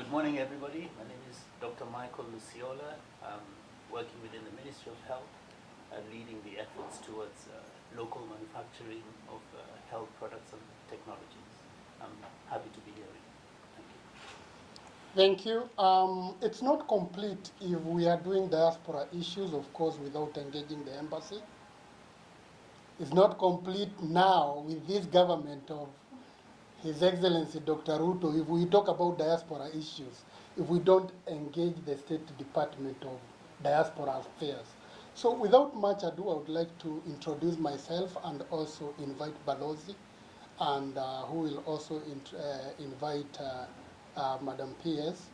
Good morning, everybody. My name is Dr. Michael Luciola. I'm working within the Ministry of Health, leading the efforts towards local manufacturing of health products and technologies. I'm happy to be here. Thank you. Thank you. It's not complete if we are doing diaspora issues, of course, without engaging the embassy. It's not complete now with this government of His Excellency Dr. Ruto if we talk about diaspora issues, if we don't engage the State Department of Diaspora Affairs. So without much ado, I would like to introduce myself and also invite Balozi, and who will also invite Madam PS.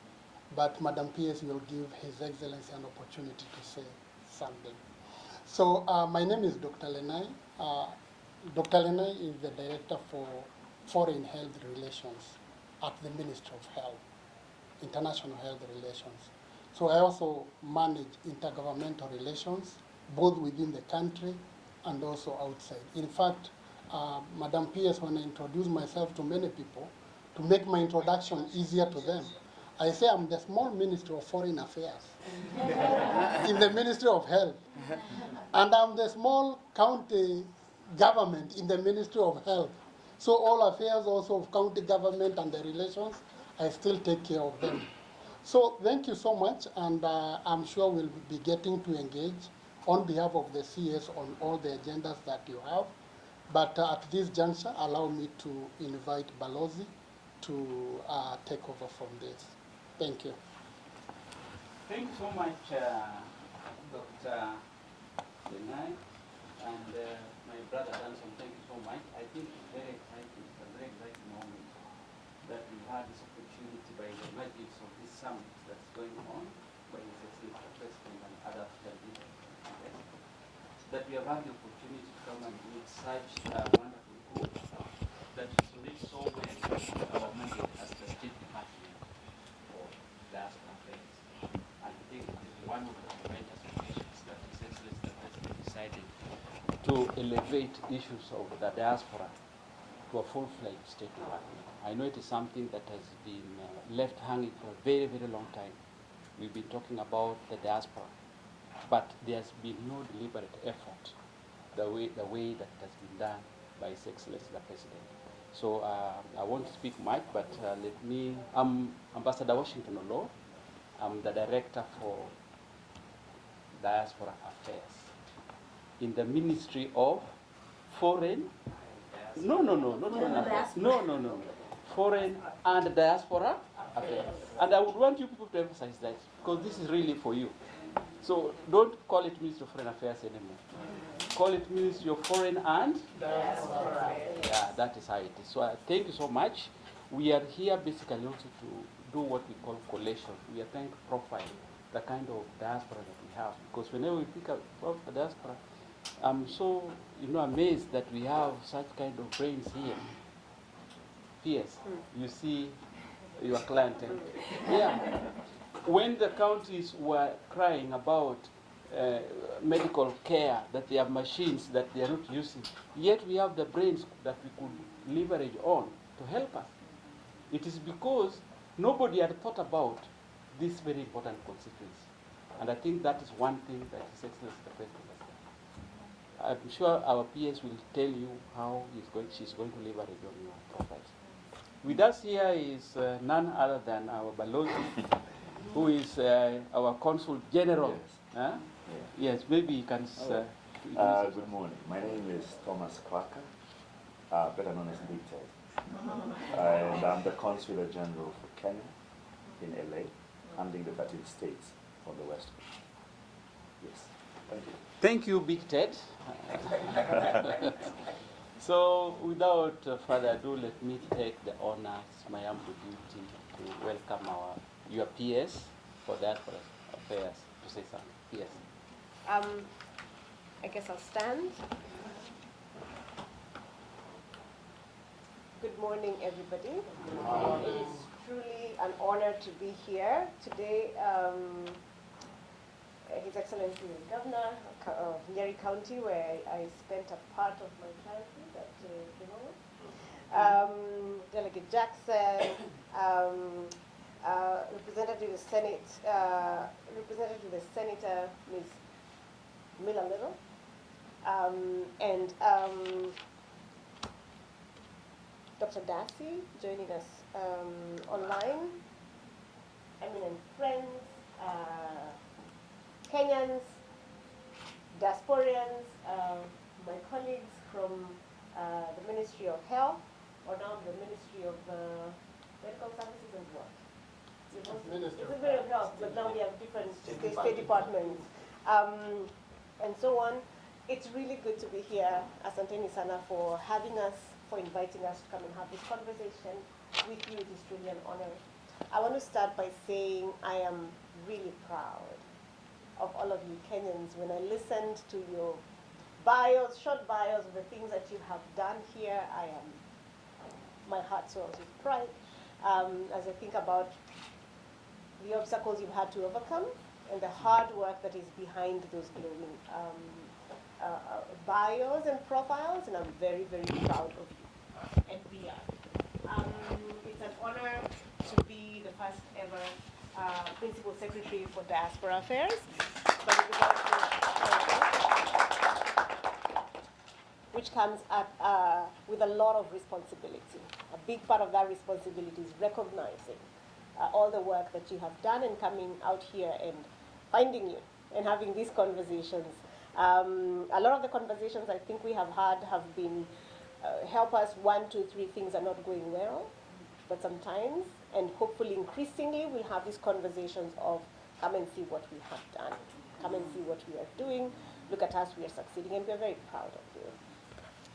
But Madam PS will give His Excellency an opportunity to say something. So my name is Dr. Lenai. Dr. Lenai is the Director for Foreign Health Relations at the Ministry of Health, International Health Relations. So I also manage intergovernmental relations, both within the country and also outside. In fact, Madam PS, when I introduce myself to many people, to make my introduction easier to them, I say I'm the small Ministry of Foreign Affairs in the Ministry of Health. And I'm the small county government in the Ministry of Health. So all affairs also of county government and the relations, I still take care of them. So thank you so much, and I'm sure we'll be getting to engage on behalf of the CS on all the agendas that you have. But at this juncture, allow me to invite Balozi to take over from this. Thank you. Thank you so much, Dr. Lenai, and my brother Danson. Thank you so much. I think it's very exciting. It's a very exciting moment that we had this opportunity by the magic of this summit that's going on by His Excellency the President and other African leaders. That we have had the opportunity to come and meet such a wonderful group that resonates so well with our mandate as the State Department for Diaspora Affairs. And I think it is one of the momentous occasions that His Excellency the President decided to elevate issues of the diaspora to a full-fledged State Department. I know it is something that has been left hanging for a very, very long time. We've been talking about the diaspora, but there's been no deliberate effort the way that has been done by His Excellency the President. So I won't speak much, but I'm Ambassador Washington Olo. I'm the Director for Diaspora Affairs in the Ministry of Foreign. No, not Foreign Affairs. No. Foreign and Diaspora Affairs. And I would want you people to emphasize that, because this is really for you. So don't call it Ministry of Foreign Affairs anymore. Call it Ministry of Foreign and Diaspora. Yeah, that is how it is. So thank you so much. We are here basically also to do what we call collation. We are trying to profile the kind of diaspora that we have. Because whenever we pick up about the diaspora, I'm so amazed that we have such kind of brains here. P.S. You see your client. Yeah. When the counties were crying about medical care, that they have machines that they are not using, yet we have the brains that we could leverage on to help us. It is because nobody had thought about this very important constituency. And I think that is one thing that His Excellency the President has done. I'm sure our PS will tell you how she's going to leverage on your profiles. With us here is none other than our Balozi, who is our Consul General. Yes. Huh? Yeah. Yes, maybe you can. Good morning. My name is Thomas Clarker, better known as Big Ted. And I'm the Consular General for Kenya in LA, handling the 13 states on the West Coast. Yes, thank you. Thank you, Big Ted. So, without further ado, let me take the honor, it's my humble duty to welcome your PS for Diaspora Affairs to say something. Yes. I guess I'll stand. Good morning, everybody. It is truly an honor to be here today. His Excellency the Governor of Nyeri County, where I spent a part of my childhood at Delegate Jackson, Representative the Senator, Ms. Miller Little, and Dr. Darcy joining us online, eminent friends, Kenyans, diasporians, my colleagues from the Ministry of Health, or now the Ministry of Medical Services and what? It's the Ministry of Health, but now we have different state departments, and so on. It's really good to be here. Asanteni sana for having us, for inviting us to come and have this conversation with you. It is truly an honor. I want to start by saying I am really proud of all of you Kenyans. When I listened to your bios, short bios of the things that you have done here, my heart swells with pride as I think about the obstacles you've had to overcome and the hard work that is behind those glowing bios and profiles, and I'm very, very proud of you. And we are. It's an honor to be the first ever Principal Secretary for Diaspora Affairs, but it is also, which comes with a lot of responsibility. A big part of that responsibility is recognizing all the work that you have done and coming out here and finding you and having these conversations. A lot of the conversations I think we have had have been help us 1, 2, 3 things are not going well, but sometimes and hopefully increasingly we'll have these conversations of come and see what we have done, come and see what we are doing, look at us, we are succeeding, and we're very proud of you.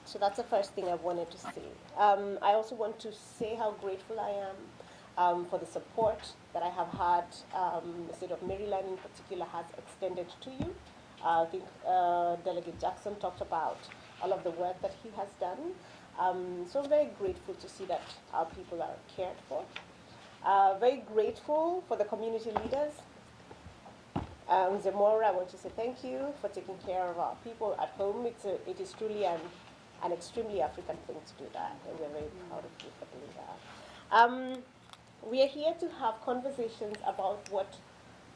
So that's the first thing I wanted to say. I also want to say how grateful I am for the support that I have had. The state of Maryland in particular has extended to you. I think Delegate Jackson talked about all of the work that he has done. So I'm very grateful to see that our people are cared for. Very grateful for the community leaders. Zemora, I want to say thank you for taking care of our people at home. It is truly an extremely African thing to do that, and we're very proud of you for doing that. We are here to have conversations about what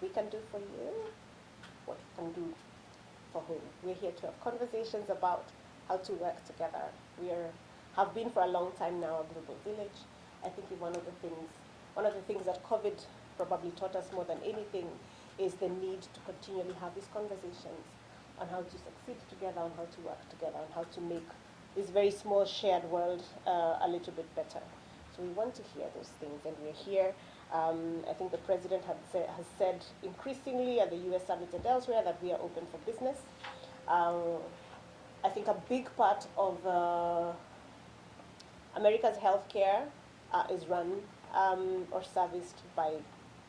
we can do for you, what we can do for home. We're here to have conversations about how to work together. Have been for a long time now a global village. I think one of the things that COVID probably taught us more than anything is the need to continually have these conversations on how to succeed together, on how to work together, on how to make this very small shared world a little bit better. So we want to hear those things, and we're here. I think the president has said increasingly at the US summit and elsewhere that we are open for business. I think a big part of America's healthcare is run or serviced by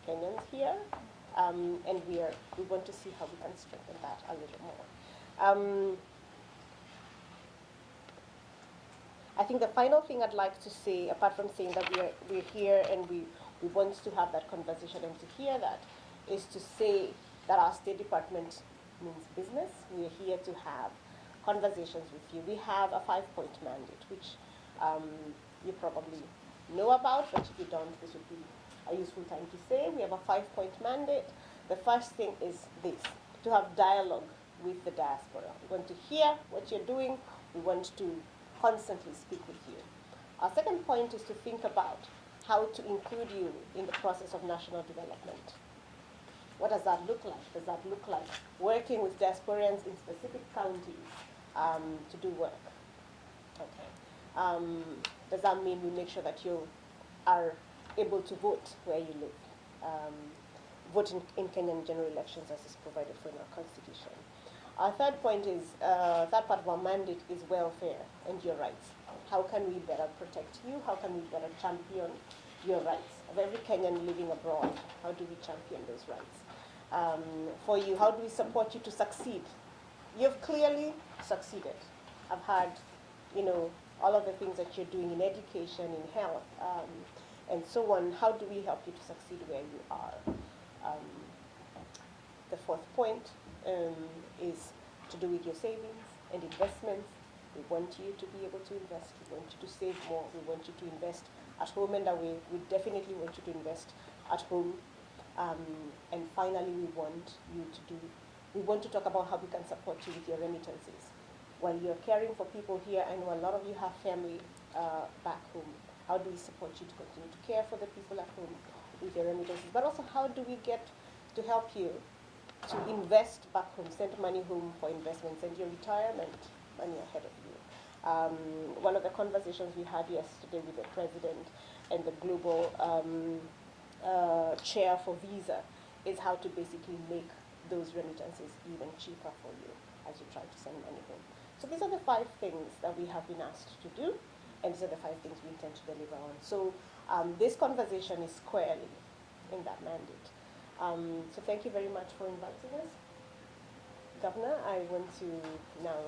Kenyans here, and we want to see how we can strengthen that a little more. I think the final thing I'd like to say, apart from saying that we're here and we want to have that conversation and to hear that, is to say that our State Department means business. We're here to have conversations with you. We have a 5-point mandate, which you probably know about, but if you don't, this would be a useful time to say. We have a 5-point mandate. The first thing is this, to have dialogue with the diaspora. We want to hear what you're doing. We want to constantly speak with you. Our second point is to think about how to include you in the process of national development. What does that look like? Does that look like working with diasporians in specific counties to do work? Okay. Does that mean we make sure that you are able to vote where you live? Vote in Kenyan general elections as is provided for in our constitution. Our third point is, third part of our mandate is welfare and your rights. How can we better protect you? How can we better champion your rights of every Kenyan living abroad? How do we champion those rights? For you, how do we support you to succeed? You've clearly succeeded. I've heard, all of the things that you're doing in education, in health, and so on. How do we help you to succeed where you are? The fourth point is to do with your savings and investments. We want you to be able to invest. We want you to save more. We want you to invest at home and away. We definitely want you to invest at home. And finally, we want to talk about how we can support you with your remittances. While you're caring for people here, and while a lot of you have family back home, how do we support you to continue to care for the people at home with your remittances? But also, how do we get to help you to invest back home, send money home for investment, send your retirement money ahead of you? One of the conversations we had yesterday with the president and the global chair for Visa is how to basically make those remittances even cheaper for you as you try to send money home. So these are the 5 things that we have been asked to do, and these are the 5 things we intend to deliver on. So this conversation is squarely in that mandate. So thank you very much for inviting us. Governor, I want to now,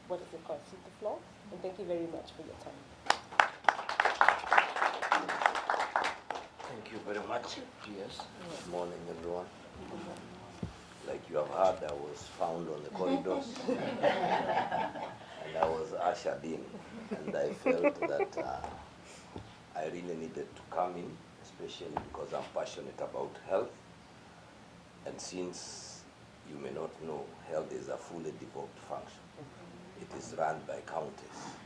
cede the floor, and thank you very much for your time. Thank you very much, GS. Good morning, everyone. Like you have heard, I was found on the corridors, and I was ushered in, and I felt that I really needed to come in, especially because I'm passionate about health. And since you may not know, health is a fully devolved function. It is run by counties,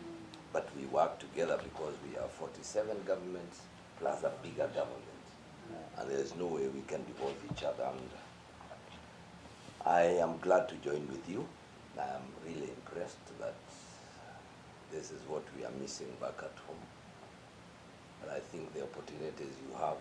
but we work together because we have 47 governments plus a bigger government, and there is no way we can devolve each other. And I am glad to join with you. I am really impressed that this is what we are missing back at home. But I think the opportunities you have